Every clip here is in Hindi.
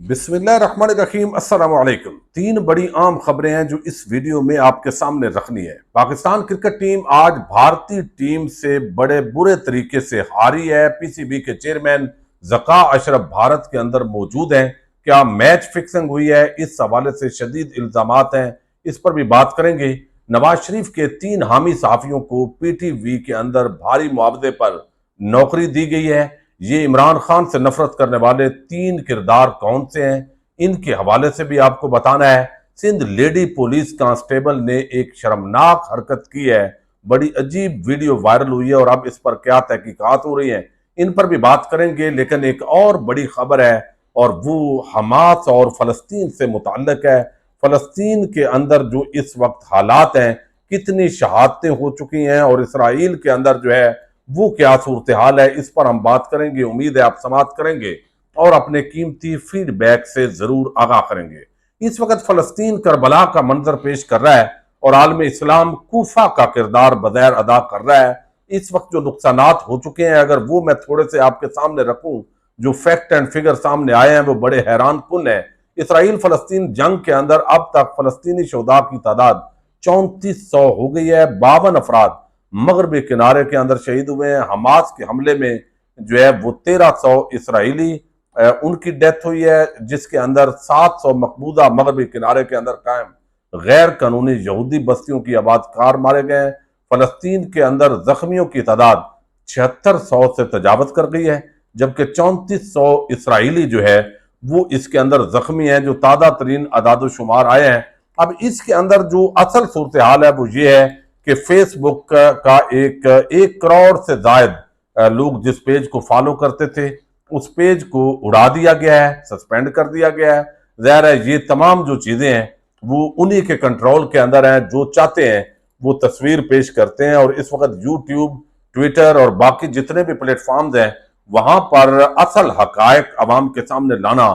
बिस्मिल्लाहिर्रहमानिर्रहीम अस्सलाम वालेकुम। तीन बड़ी आम खबरें हैं जो इस वीडियो में आपके सामने रखनी है। पाकिस्तान क्रिकेट टीम आज भारतीय टीम से बड़े बुरे तरीके से हारी है। पीसीबी के चेयरमैन ज़का अशरफ भारत के अंदर मौजूद हैं। क्या मैच फिक्सिंग हुई है? इस हवाले से शदीद इल्जामात हैं, इस पर भी बात करेंगे। नवाज शरीफ के तीन हामी सहाफियों को पीटीवी के अंदर भारी मुआवजे पर नौकरी दी गई है। ये इमरान खान से नफरत करने वाले तीन किरदार कौन से हैं, इनके हवाले से भी आपको बताना है। सिंध लेडी पुलिस कांस्टेबल ने एक शर्मनाक हरकत की है। बड़ी अजीब वीडियो वायरल हुई है और अब इस पर क्या तहकीकात हो रही हैं, इन पर भी बात करेंगे। लेकिन एक और बड़ी खबर है और वो हमास और फलस्तीन से मुताल्लिक है। फलस्तीन के अंदर जो इस वक्त हालात हैं, कितनी शहादतें हो चुकी हैं और इसराइल के अंदर जो है वो क्या सूरत हाल है, इस पर हम बात करेंगे। उम्मीद है आप समाप्त करेंगे और अपने कीमती फीडबैक से जरूर आगाह करेंगे। इस वक्त फलस्तीन करबला का मंजर पेश कर रहा है और आलम इस्लाम कूफा का किरदार बगैर अदा कर रहा है। इस वक्त जो नुकसानात हो चुके हैं, अगर वो मैं थोड़े से आपके सामने रखूं, जो फैक्ट एंड फिगर सामने आए हैं वो बड़े हैरान कुन है। इसराइल फलस्तीन जंग के अंदर अब तक फलस्तीनी शोधा की तादाद 3400 हो गई है। 52 अफराद मगरबी किनारे के अंदर शहीद हुए हैं। हमास के हमले में जो है वो 1300 इसराइली उनकी डेथ हुई है, जिसके अंदर 700 मकबूजा मगरबी किनारे के अंदर कायम गैर कानूनी यहूदी बस्तियों की आबादकार मारे गए हैं। फलस्तीन के अंदर जख्मियों की तादाद 7600 से तजावत कर गई है, जबकि 3400 इसराइली जो है वो इसके अंदर जख्मी है, जो ताज़ा तरीन अदाद-ओ-शुमार आए हैं। अब इसके अंदर जो असल सूरत हाल है वो ये है कि फेसबुक का एक करोड़ से जायद लोग जिस पेज को फॉलो करते थे, उस पेज को उड़ा दिया गया है, सस्पेंड कर दिया गया है। ज़ाहिर है ये तमाम जो चीजें हैं वो उन्हीं के कंट्रोल के अंदर हैं। जो चाहते हैं वो तस्वीर पेश करते हैं और इस वक्त यूट्यूब, ट्विटर और बाकी जितने भी प्लेटफॉर्म्स हैं वहां पर असल हकायक अवाम के सामने लाना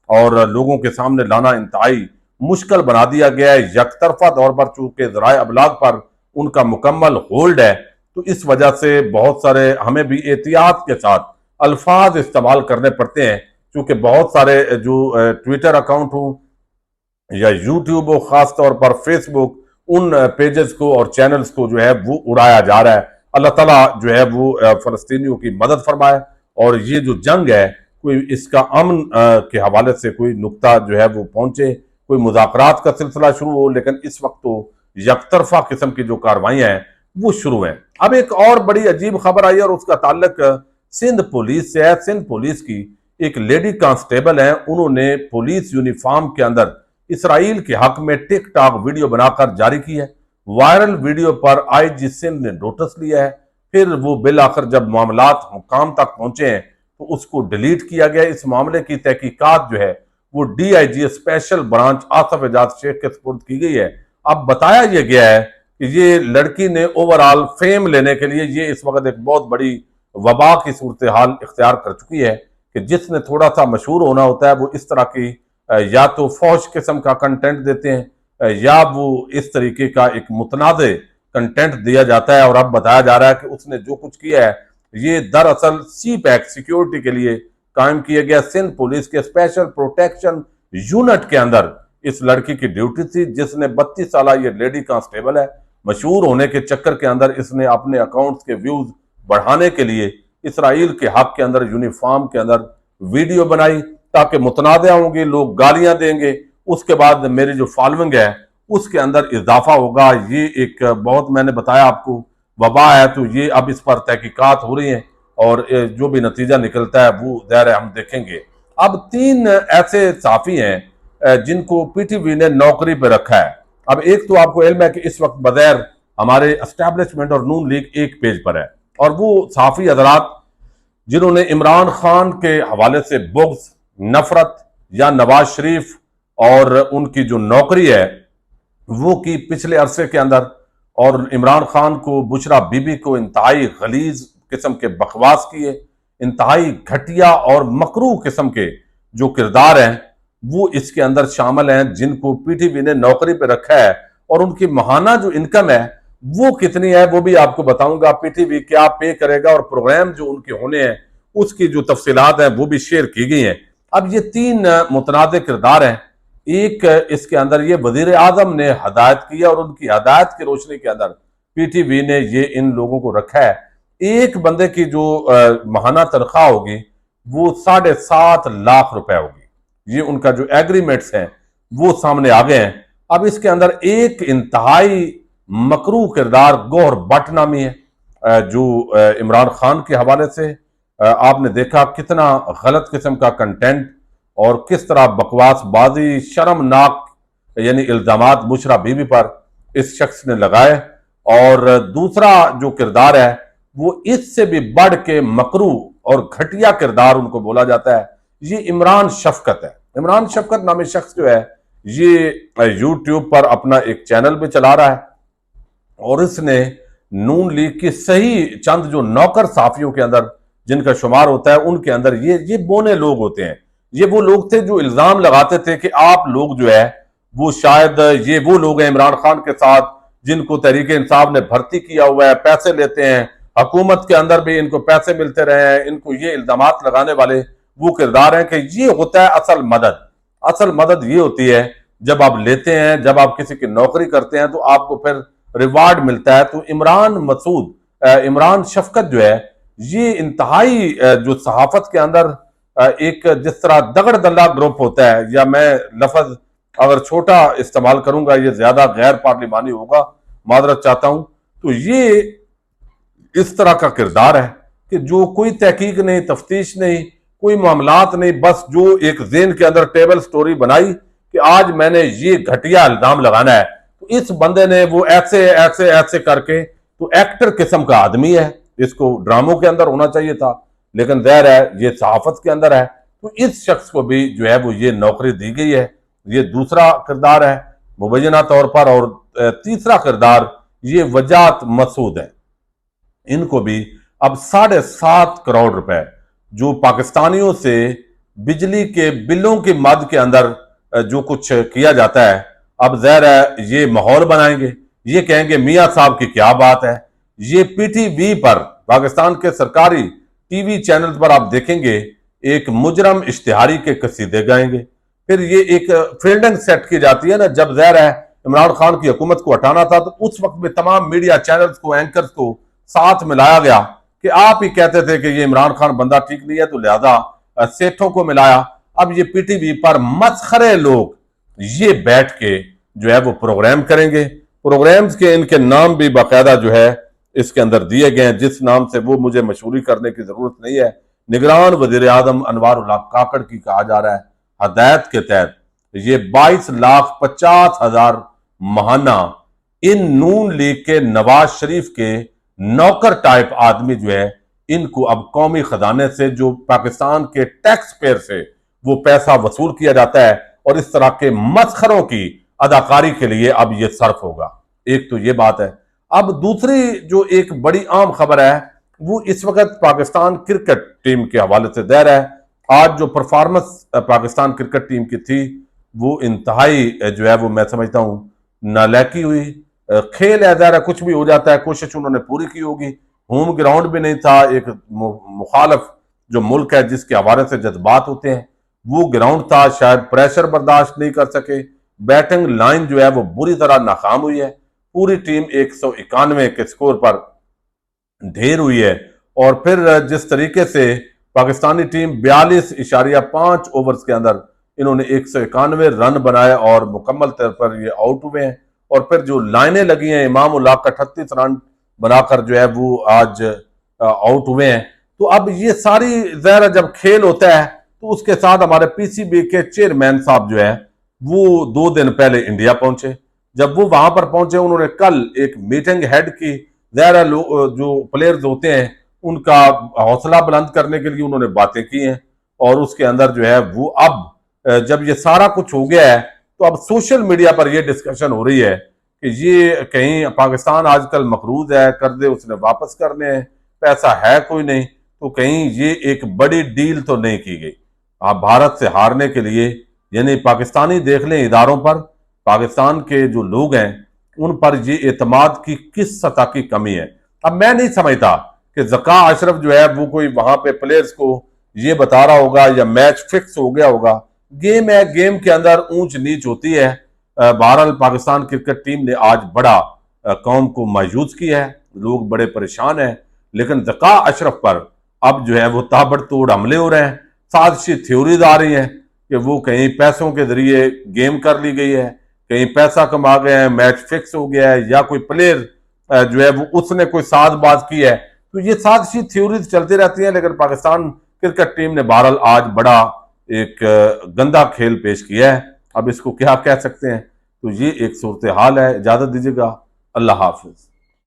और लोगों के सामने लाना इंतहाई मुश्किल बना दिया गया है। यकतरफा तौर पर चूंकि ज़राए अबलाग पर उनका मुकम्मल होल्ड है, तो इस वजह से बहुत सारे हमें भी एहतियात के साथ अल्फाज इस्तेमाल करने पड़ते हैं, क्योंकि बहुत सारे जो ट्विटर अकाउंट हो या यूट्यूब हो, खास तौर पर फेसबुक, उन पेजेस को और चैनल्स को जो है वो उड़ाया जा रहा है। अल्लाह ताला जो है वो फलस्तीनियों की मदद फरमाए और ये जो जंग है कोई इसका अमन के हवाले से कोई नुक्ता जो है वो पहुंचे, कोई मुज़ाकरात का सिलसिला शुरू हो। लेकिन इस वक्त तो यकतरफा किस्म की जो कार्रवाइयां हैं वो शुरू हैं। अब एक और बड़ी अजीब खबर आई और उसका ताल्लुक सिंध पुलिस से है। सिंध पुलिस की एक लेडी कांस्टेबल है, उन्होंने पुलिस यूनिफॉर्म के अंदर इसराइल के हक में टिकटॉक वीडियो बनाकर जारी की है। वायरल वीडियो पर आईजी सिंध ने नोटिस लिया है, फिर वो बिल आखिर जब मामलात हुकाम तक पहुंचे हैं तो उसको डिलीट किया गया। इस मामले की तहकीकात जो है वो DIG special branch Asif Ejaz Shaikh के सुपुर्द की गई है। अब बताया यह गया है कि ये लड़की ने ओवरऑल फेम लेने के लिए ये इस वक्त एक बहुत बड़ी वबा की सूरत हाल इख्तियार कर चुकी है कि जिसने थोड़ा सा मशहूर होना होता है वो इस तरह की या तो फौश किस्म का कंटेंट देते हैं या वो इस तरीके का एक मुतनाज़े कंटेंट दिया जाता है। और अब बताया जा रहा है कि उसने जो कुछ किया है ये दरअसल सी पैक सिक्योरिटी के लिए कायम किया गया सिंध पुलिस के स्पेशल प्रोटेक्शन यूनिट के अंदर इस लड़की की ड्यूटी थी, जिसने 32 साल ये लेडी कांस्टेबल है। मशहूर होने के चक्कर के अंदर इसने अपने अकाउंट्स के व्यूज बढ़ाने के लिए इसराइल के हक के अंदर यूनिफॉर्म के अंदर वीडियो बनाई ताकि मुतनाज़ा होंगे, लोग गालियां देंगे, उसके बाद मेरी जो फॉलोइंग है उसके अंदर इजाफा होगा। ये एक बहुत मैंने बताया आपको वबा है, तो ये अब इस पर तहकीकात हो रही हैं और जो भी नतीजा निकलता है वो ज़ाहिर है हम देखेंगे। अब तीन ऐसे साफी हैं जिनको पीटीवी ने नौकरी पर रखा है। अब एक तो आपको इल्म है कि इस वक्त बगैर हमारे एस्टैब्लिशमेंट और नून लीग एक पेज पर है और वो साफी हजरात जिन्होंने इमरान खान के हवाले से बुग़्ज़, नफरत या नवाज शरीफ और उनकी जो नौकरी है वो की पिछले अरसे के अंदर, और इमरान खान को, बुशरा बीबी को इंतहाई गलीज किस्म के बकवास किए, इंतहाई घटिया और मकरूह किस्म के जो किरदार हैं वो इसके अंदर शामिल हैं, जिनको पीटीवी ने नौकरी पर रखा है। और उनकी माहाना जो इनकम है वो कितनी है वो भी आपको बताऊंगा। पीटीवी क्या पे करेगा और प्रोग्राम जो उनके होने हैं उसकी जो तफसीलात हैं वो भी शेयर की गई हैं। अब ये तीन मुतनाज़ किरदार हैं। एक इसके अंदर ये वजीर आजम ने हदायत की है और उनकी हदायत की रोशनी के अंदर पीटीवी ने ये इन लोगों को रखा है। एक बंदे की जो माहाना तनख्वाह होगी वो 7.5 लाख रुपए होगी। ये उनका जो एग्रीमेंट्स हैं वो सामने आ गए हैं। अब इसके अंदर एक इंतहाई मकरू किरदार गौहर भट्ट नामी है, जो इमरान खान के हवाले से आपने देखा कितना गलत किस्म का कंटेंट और किस तरह बकवासबाजी शर्मनाक यानी इल्जामात बुशरा बीबी पर इस शख्स ने लगाए। और दूसरा जो किरदार है वो इससे भी बढ़ के मकरू और घटिया किरदार उनको बोला जाता है, ये इमरान शफकत है। इमरान शफकत नामी शख्स जो है ये यूट्यूब पर अपना एक चैनल भी चला रहा है और इसने नून लीग की सही चंद जो नौकर साफियों के अंदर जिनका शुमार होता है उनके अंदर ये बोने लोग होते हैं। ये वो लोग थे जो इल्जाम लगाते थे कि आप लोग जो है वो शायद ये वो लोग हैं इमरान खान के साथ जिनको तहरीक इंसाफ ने भर्ती किया हुआ है, पैसे लेते हैं, हुकूमत के अंदर भी इनको पैसे मिलते रहे हैं। इनको ये इल्जामात लगाने वाले वो किरदार हैं कि ये होता है असल मदद। असल मदद ये होती है जब आप लेते हैं, जब आप किसी की नौकरी करते हैं तो आपको फिर रिवार्ड मिलता है। तो इमरान शफकत जो है ये इंतहाई जो सहाफत के अंदर एक जिस तरह दगड़ दल्ला ग्रुप होता है, या मैं लफज अगर छोटा इस्तेमाल करूंगा ये ज्यादा गैर पार्लिमानी होगा, माजरत चाहता हूं, तो ये इस तरह का किरदार है कि जो कोई तहकीक नहीं, तफ्तीश नहीं, कोई मामलात नहीं, बस जो एक जेन के अंदर टेबल स्टोरी बनाई कि आज मैंने ये घटिया इल्जाम लगाना है, तो इस बंदे ने वो ऐसे ऐसे ऐसे करके, तो एक्टर किस्म का आदमी है, इसको ड्रामों के अंदर होना चाहिए था, लेकिन ज़ाहिर है ये सहाफत के अंदर है। तो इस शख्स को भी जो है वो ये नौकरी दी गई है। ये दूसरा किरदार है मुबैना तौर पर। और तीसरा किरदार ये वजात मसूद है। इनको भी अब 7.5 करोड़ रुपए जो पाकिस्तानियों से बिजली के बिलों की मद के अंदर जो कुछ किया जाता है, अब ज़ाहिर है ये माहौल बनाएंगे, ये कहेंगे मियाँ साहब की क्या बात है। ये पीटीवी पर, पाकिस्तान के सरकारी टीवी चैनल पर आप देखेंगे एक मुजरम इश्तिहारी के कसीदे गाएंगे। फिर ये एक फील्डिंग सेट की जाती है ना, जब ज़ाहिर है इमरान खान की हुकूमत को हटाना था तो उस वक्त में तमाम मीडिया चैनल्स को, एंकर्स को साथ मिलाया गया कि आप ही कहते थे कि ये इमरान खान बंदा ठीक नहीं है, तो लिहाजा सेठों को मिलाया। अब ये पीटीवी पर मसखरे लोग ये बैठ के जो है वो प्रोग्राम करेंगे। प्रोग्राम्स के इनके नाम भी बाकायदा जो है इसके अंदर दिए गए हैं, जिस नाम से वो मुझे मशहूरी करने की जरूरत नहीं है। निगरान वजीर आजम अनवारुल्लाह काकड़ की कहा जा रहा है हदायत के तहत ये 22,50,000 महाना इन नून लीग के नवाज शरीफ के नौकर टाइप आदमी जो है इनको अब कौमी खजाने से, जो पाकिस्तान के टैक्स पेयर से वो पैसा वसूल किया जाता है, और इस तरह के मसखरों की अदाकारी के लिए अब ये सर्फ होगा। एक तो ये बात है। अब दूसरी जो एक बड़ी आम खबर है वो इस वक्त पाकिस्तान क्रिकेट टीम के हवाले से ज़ाहिर है आज जो परफॉर्मेंस पाकिस्तान क्रिकेट टीम की थी वो इंतहाई जो है वो मैं समझता हूँ नालायकी हुई। खेल है, ज़ाहिर है कुछ भी हो जाता है, कोशिश उन्होंने पूरी की होगी। होम ग्राउंड भी नहीं था, एक मुखालफ जो मुल्क है जिसके हवाले से जज्बात होते हैं वो ग्राउंड था, शायद प्रेशर बर्दाश्त नहीं कर सके। बैटिंग लाइन जो है वो बुरी तरह नाकाम हुई है। पूरी टीम 191 के स्कोर पर ढेर हुई है। और फिर जिस तरीके से पाकिस्तानी टीम 42.5 ओवर्स के अंदर इन्होंने 191 रन बनाए और मुकम्मल तौर पर ये आउट हुए हैं। और फिर जो लाइनें लगी हैं, इमाम उल्लाह का 38 रन बनाकर जो है वो आज आउट हुए हैं। तो अब ये सारी ज़ाहिर जब खेल होता है तो उसके साथ हमारे पीसीबी के चेयरमैन साहब जो है वो 2 दिन पहले इंडिया पहुंचे। जब वो वहां पर पहुंचे उन्होंने कल एक मीटिंग हेड की। ज़ाहिर जो प्लेयर्स होते हैं उनका हौसला बुलंद करने के लिए उन्होंने बातें की हैं। और उसके अंदर जो है वो अब जब ये सारा कुछ हो गया है तो अब सोशल मीडिया पर यह डिस्कशन हो रही है कि ये कहीं पाकिस्तान आजकल मकरूज है, कर्जे उसने वापस करने हैं, पैसा है कोई नहीं, तो कहीं ये एक बड़ी डील तो नहीं की गई आप भारत से हारने के लिए। यानी पाकिस्तानी देख लें इदारों पर, पाकिस्तान के जो लोग हैं उन पर ये एतमाद की किस सतह की कमी है। अब मैं नहीं समझता कि ज़का अशरफ जो है वो कोई वहां पे प्लेयर्स को ये बता रहा होगा या मैच फिक्स हो गया होगा। गेम है, गेम के अंदर ऊंच नीच होती है। बहरहाल पाकिस्तान क्रिकेट टीम ने आज बड़ा कौम को मायूस किया है, लोग बड़े परेशान हैं। लेकिन ज़का अशरफ पर अब जो है वो ताबड़तोड़ हमले हो रहे हैं, साजिशी थ्योरीज आ रही हैं कि वो कहीं पैसों के जरिए गेम कर ली गई है, कहीं पैसा कमा गए हैं, मैच फिक्स हो गया है, या कोई प्लेयर जो है वो उसने कोई साजबाज की है। तो ये साजिशी थ्योरीज चलती रहती हैं। लेकिन पाकिस्तान क्रिकेट टीम ने बहरहाल आज बड़ा एक गंदा खेल पेश किया है। अब इसको क्या कह सकते हैं। तो ये एक सूरत हाल है। इजाजत दीजिएगा, अल्लाह हाफिज।